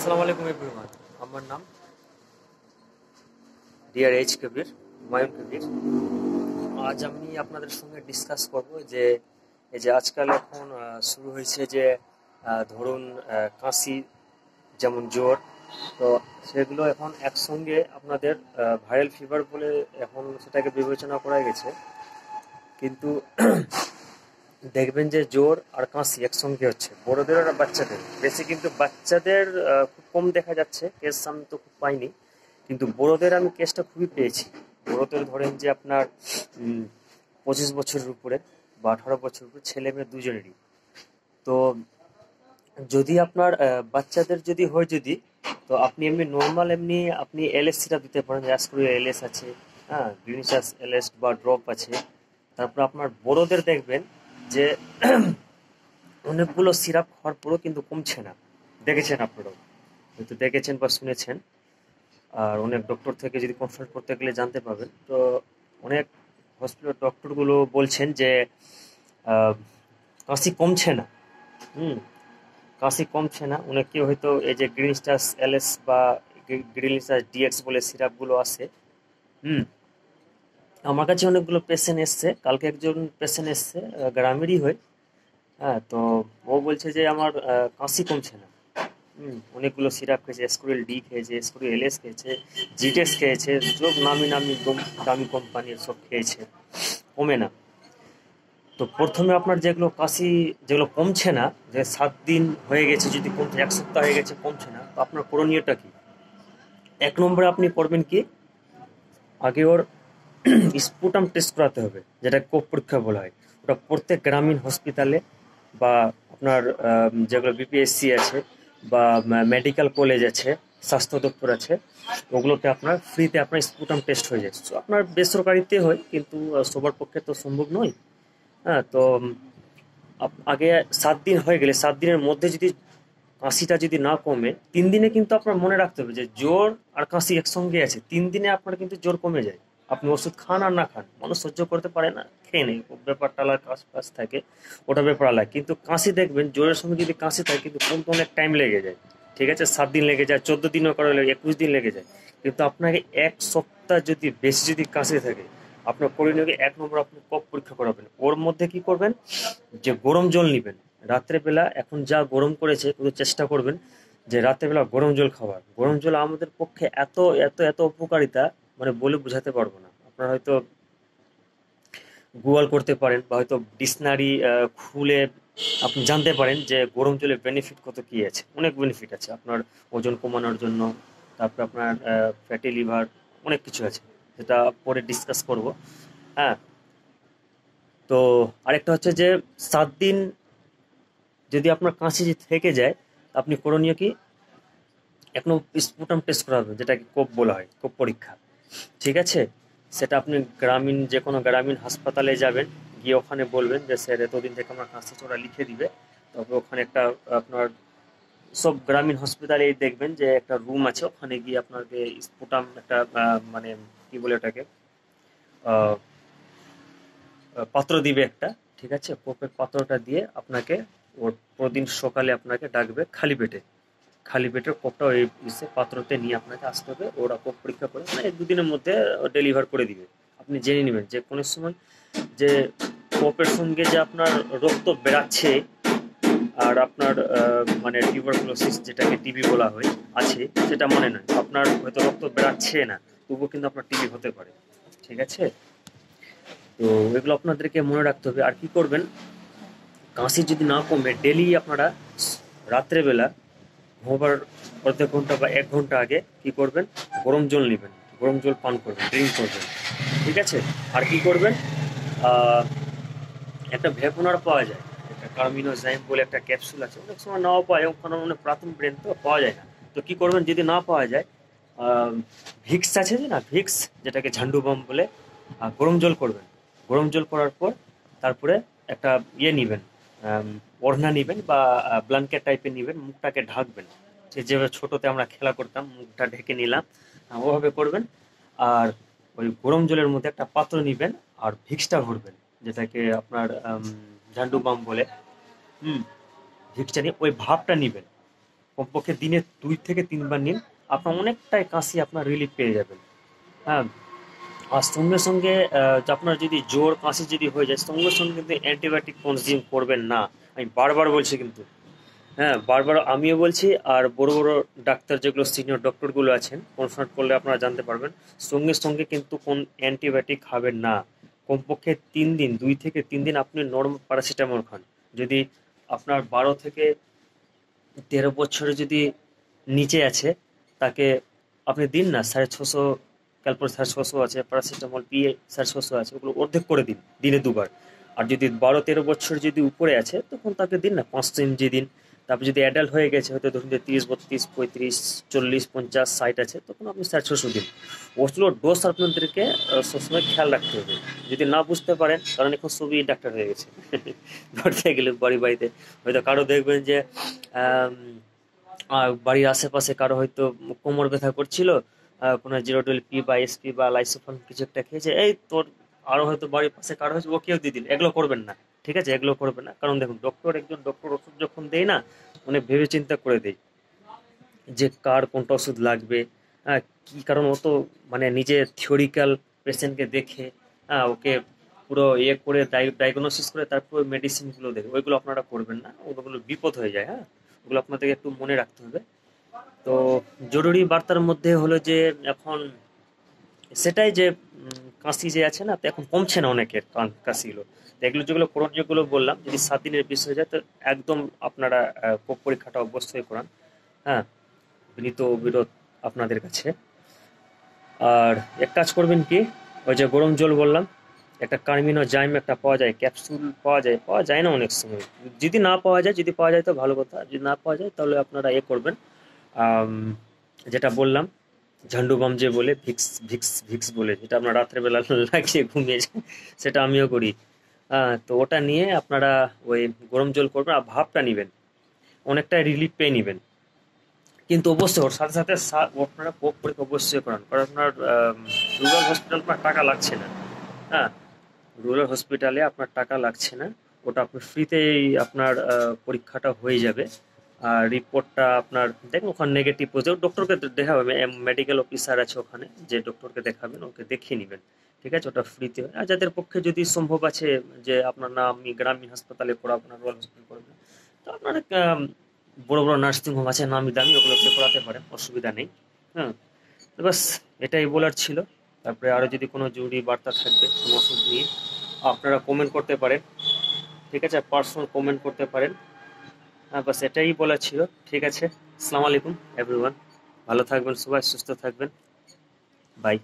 আসসালামু আলাইকুম এভরিওয়ান। আমার নাম ডিয়ার এইচ কবির, হুমায়ুন কবির। আজ আমি আপনাদের সঙ্গে ডিসকাস করব যে এই যে আজকাল এখন শুরু হয়েছে যে ধরুন কাশি, যেমন জ্বর, তো সেগুলো এখন একসঙ্গে আপনাদের ভাইরাল ফিভার বলে এখন সেটাকে বিবেচনা করা গেছে। কিন্তু দেখবেন যে জ্বর আর কাশি একসঙ্গে হচ্ছে বড়দের আর বাচ্চাদের, বেশি কিন্তু বাচ্চাদের খুব কম দেখা যাচ্ছে কেস, আমি তো খুব পাইনি। কিন্তু বড়দের আমি কেসটা খুবই পেয়েছি। বড়দের ধরেন যে আপনার 25 বছরের উপরে বা 18 বছরের উপরে ছেলে মেয়ে দুজনেরই। তো যদি আপনার বাচ্চাদের যদি হয়, যদি তো আপনি এমনি নর্মাল এমনি আপনি এলএস সিরাপ দিতে পারেন, অ্যাসক্রিল এলএস আছে, হ্যাঁ, গ্রিনিসাস এলএস বা ড্রপ আছে। তারপর আপনার বড়দের দেখবেন যে অনেকগুলো সিরাপ খাওয়ার পরেও কিন্তু কমছে না। দেখেছেন আপনারাও, হয়তো দেখেছেন বা শুনেছেন। আর অনেক ডক্টর থেকে যদি কনসাল্ট করতে গেলে জানতে পারবেন। তো অনেক হসপিটাল ডক্টরগুলো বলছেন যে আহ, কাশি কমছে না। হুম, কাশি কমছে না। অনেকে হয়তো এই যে গ্রিন স্টার এলএস বা গ্রিন স্টার ডিএক্স বলে সিরাপগুলো আছে। হুম, আমার কাছে অনেকগুলো পেশেন্ট এসছে। কালকে একজন পেশেন্ট এসছে, গ্রামেরই হয়। হ্যাঁ, তো ও বলছে যে আমার কাশি কমছে না। অনেকগুলো সিরাপ খেয়েছে, এসকুরিল ডি খেয়েছে, এসকুরিল এলএস খেয়েছে, জিটেক্স খেয়েছে, সব নামি নামি দামি কোম্পানির সব খেয়েছে, কমে না। তো প্রথমে আপনার যেগুলো কাশি, যেগুলো কমছে না, যে 7 দিন হয়ে গেছে, যদি কমছে, 1 সপ্তাহ হয়ে গেছে কমছে না, তো আপনার করণীয়টা কি? 1 নম্বরে আপনি করবেন কি, আগে ওর স্পুটাম টেস্ট করাতে হবে, যেটা কোপ পরীক্ষা বলা হয়। ওটা প্রত্যেক গ্রামীণ হসপিটালে বা আপনার যেগুলো বিপিএসসি আছে বা মেডিকেল কলেজ আছে, স্বাস্থ্য দপ্তর আছে, ওগুলোতে আপনার ফ্রিতে আপনার স্পুটাম টেস্ট হয়ে যায়। So, আপনার বেসরকারিতে হয়, কিন্তু সবার পক্ষে তো সম্ভব নয়। হ্যাঁ, তো আগে 7 দিন হয়ে গেলে, 7 দিনের মধ্যে যদি কাশিটা যদি না কমে, 3 দিনে কিন্তু আপনার মনে রাখতে হবে যে জ্বর আর কাশি একসঙ্গে আছে। 3 দিনে আপনার কিন্তু জ্বর কমে যায়। আপনি ওষুধ খান আর না খান, মানুষ সহ্য করতে পারে না, খেয়ে নেই, ও ব্যাপারটা আলাদা, কাশ ফাশ থাকে, ওটা ব্যাপার আলাদা। কিন্তু কাশি দেখবেন, জ্বরের সঙ্গে যদি কাশি থাকে কিন্তু কমতে অনেক টাইম লেগে যায়। ঠিক আছে, 7 দিন লেগে যায়, 14 দিনও করে লেগে, 21 দিন লেগে যায়। কিন্তু আপনাকে 1 সপ্তাহ যদি বেশি যদি কাশি থাকে, আপনার করণীয় 1 নম্বর আপনি কফ পরীক্ষা করাবেন। ওর মধ্যে কি করবেন, যে গরম জল নিবেন। রাত্রেবেলা এখন যা গরম করেছে, একটু চেষ্টা করবেন যে রাত্রেবেলা গরম জল খাওয়ার। গরম জল আমাদের পক্ষে এত এত এত উপকারিতা, মানে বলে বোঝাতে পারবো না। আপনারা হয়তো গুগল করতে পারেন বা হয়তো ডিকশনারি খুলে আপনি জানতে পারেন যে গরম জলের বেনিফিট কত কি আছে। অনেক বেনিফিট আছে আপনার ওজন কমানোর জন্য, তারপর আপনার ফ্যাটি লিভার, অনেক কিছু আছে, সেটা পরে ডিসকাস করব। হ্যাঁ, তো আরেকটা হচ্ছে যে 7 দিন যদি আপনার কাশি থেকে যায়, আপনি করণীয় কি, এখনো স্পুটাম টেস্ট করাবেন, যেটাকে কোপ বলা হয়, কোপ পরীক্ষা। ঠিক আছে, সেটা আপনি গ্রামীণ, যে কোনো গ্রামীণ হাসপাতালে যাবেন, গিয়ে ওখানে বলবেন যে স্যার এতদিন থেকে আমার কাশি, ওরা লিখে দিবে। তবে ওখানে একটা আপনার, সব গ্রামীণ হসপিটালে দেখবেন যে একটা রুম আছে, ওখানে গিয়ে আপনাকে স্পুটাম একটা মানে কি বলে ওটাকে, আহ, পাত্র দিবে একটা। ঠিক আছে, কোপের পাত্রটা দিয়ে আপনাকে ওর প্রতিদিন সকালে আপনাকে ডাকবে খালি পেটে। খালি পেটের কোপটা ওই পাত্রতে নিয়ে আপনাকে আসতে হবে। ওরা কোপ পরীক্ষা করে মানে 1-2 দিনের মধ্যে ডেলিভার করে দিবে। আপনি জেনে নেবেন যে কোনো সময় যে কোপের সঙ্গে যে আপনার রক্ত বেরাচ্ছে আর আপনার মানে টিউবারকুলোসিস, যেটাকে টিবি বলা হয়, আছে, সেটা মনে নয়। আপনার হয়তো রক্ত বেরাচ্ছে না, তবুও কিন্তু আপনার টিবি হতে পারে। ঠিক আছে, তো এগুলো আপনাদেরকে মনে রাখতে হবে। আর কি করবেন, কাশি যদি না কমে, ডেলি আপনারা রাত্রেবেলা ঘুমাবার অর্ধেক ঘন্টা বা 1 ঘন্টা আগে কি করবেন, গরম জল নেবেন, গরম জল পান করবেন, ড্রিঙ্ক করবেন। ঠিক আছে, আর কি করবেন, আহ, একটা ভেপোনার পাওয়া যায়, একটা কার্মিনোজাইম বলে একটা ক্যাপসুল আছে, অনেক সময় নাও পাওয়া যায়, ওখানে মানে প্রাথমিক ব্রেন তো পাওয়া যায় না। তো কি করবেন, যদি না পাওয়া যায়, আহ, ভিক্স আছে যে না, ভিক্স, যেটাকে ঝান্ডু বাম বলে, গরম জল করবেন। গরম জল করার পর তারপরে একটা ইয়ে নিবেন, ওড়না নিবেন বা ব্ল্যাঙ্কেট টাইপের নিবেন, মুখটাকে ঢাকবেন। যে যেভাবে ছোটতে আমরা খেলা করতাম, মুখটা ঢেকে নিলাম, ওভাবে করবেন। আর ওই গরম জলের মধ্যে একটা পাত্র নিবেন আর ভিক্সটা ভরবেন, যেটাকে আপনার ঝান্ডু বাম বলে। হুম, ভিক্সটা নিয়ে ওই ভাপটা নিবেন। কমপক্ষে দিনে 2 থেকে 3 বার নিন, আপনার অনেকটাই কাশি আপনার রিলিফ পেয়ে যাবেন। হ্যাঁ, আর সঙ্গে সঙ্গে আপনার যদি জ্বর কাশি যদি হয়ে যায়, সঙ্গে সঙ্গে কিন্তু অ্যান্টিবায়োটিক কনজিউম করবেন না। আমি বারবার বলছি কিন্তু, হ্যাঁ বারবার আমিও বলছি, আর বড় বড় ডাক্তার যেগুলো সিনিয়র ডক্টরগুলো আছেন কনসাল্ট করলে আপনারা জানতে পারবেন, সঙ্গে সঙ্গে কিন্তু কোন অ্যান্টিবায়োটিক খাবেন না। কমপক্ষে 3 দিন, 2 থেকে 3 দিন আপনি নর্মাল প্যারাসিটামল খান। যদি আপনার 12 থেকে 13 বছরে যদি নিচে আছে, তাকে আপনি দিন না 650, ক্যালপল 650 আছে, প্যারাসিটামল পিএ 650 আছে, ওগুলো অর্ধেক করে দিন দিনে 2 বার। আর যদি 12-13 বছর যদি উপরে আছে, তখন তাকে দিন না 500 mg দিন। তারপর যদি অ্যাডাল্ট হয়ে গেছে, হয়তো ধরুন যে 30, 32, 35, 40, 50, 60 আছে, তখন আপনি 650 দিন। ওষুধের ডোজ আপনাদেরকে সবসময় খেয়াল রাখতে হবে। যদি না বুঝতে পারেন, কারণ এখন সবই ডাক্তার হয়ে গেছে ধরতে গেলে বাড়ি বাড়িতে হয়তো কারো দেখবেন যে আম, বাড়ির আশেপাশে কারো হয়তো কোমর ব্যথা করছিল, কোনো 012 পি বা এসপি বা লাইসোফোন কিছু একটা খেয়েছে, এই তোর আরো হয়তো বাড়ির পাশে কারো হয়েছে, ওকেও দিয়ে দিল। এগুলো করবেন না, ঠিক আছে? এগুলো করবেন না, কারণ দেখুন একজন ডক্টর ওষুধ যখন দেয় না, অনেক ভেবে চিন্তা করে দেয় যে কার কোনটা ওষুধ লাগবে, কি কারণ ও তো মানে নিজে থিওরিক্যাল পেশেন্টকে দেখে, ওকে পুরো ইয়ে করে ডায়াগনোসিস করে তারপর মেডিসিনগুলো দেখে, ওইগুলো আপনারা করবেন না, ওগুলো বিপদ হয়ে যায়। হ্যাঁ, ওগুলো আপনাদেরকে একটু মনে রাখতে হবে। তো জরুরি বার্তার মধ্যে হলো যে এখন সেটাই যে কাশি যে আছে না, তো এখন কমছে না অনেকের কাশিগুলো। তো এগুলো যেগুলো করোনা যেগুলো বললাম, যদি 7 দিনের বেশি হয়ে যায়, তো একদম আপনারা কোপ পরীক্ষাটা অবশ্যই করান। হ্যাঁ, বিনীত বিরোধ আপনাদের কাছে। আর এক কাজ করবেন কি, ওই যে গরম জল বললাম, একটা কার্মিনো জাইম একটা পাওয়া যায়, ক্যাপসুল পাওয়া যায় না অনেক সময়। যদি না পাওয়া যায়, যদি পাওয়া যায় তো ভালো কথা, যদি না পাওয়া যায় তাহলে আপনারা এ করবেন, আম, যেটা বললাম ঝান্ডু বাম যে বলে, ভিক্স ভিক্স ভিক্স বলে, যেটা আপনার রাত্রেবেলা লাগিয়ে ঘুমিয়ে যায়, সেটা আমিও করি। তো ওটা নিয়ে আপনারা ওই গরম জল করবেন আর ভাপটা নিবেন, অনেকটা রিলিফ পেয়ে নিবেন। কিন্তু অবশ্যই ওর সাথে সাথে আপনারা কোপ পরীক্ষা অবশ্যই করান, কারণ আপনার রুরাল হসপিটাল আপনার টাকা লাগছে না। হ্যাঁ, রুরাল হসপিটালে আপনার টাকা লাগছে না, ওটা আপনি ফ্রিতেই আপনার পরীক্ষাটা হয়ে যাবে। আর রিপোর্টটা আপনার দেখুন, ওখানে নেগেটিভ পজিটিভ ডক্টরকে দেখাবেন, মেডিকেল অফিসার আছে ওখানে, যে ডক্টরকে দেখাবেন ওকে দেখিয়ে নেবেন, ঠিক আছে? ওটা ফ্রিতে হয়। আর যাদের পক্ষে যদি সম্ভব আছে যে আপনার না আমি গ্রামীণ হাসপাতালে করাবো না, রুরাল হসপিটাল করবেন, তো আপনারা বড় বড় নার্সিং হোম আছে নামি দামি, ওগুলোতে করাতে পারেন, অসুবিধা নেই। হ্যাঁ, তো ব্যাস এটাই বলার ছিল। তারপরে আরো যদি কোনো জরুরি বার্তা থাকবে কোনো ওষুধ নিয়ে, আপনারা কমেন্ট করতে পারেন, ঠিক আছে? পার্সোনাল কমেন্ট করতে পারেন। হ্যাঁ, বাস এটাই বলার ছিল। ঠিক আছে, আসসালামু আলাইকুম এভরিওয়ান, ভালো থাকবেন সবাই, সুস্থ থাকবেন, বাই।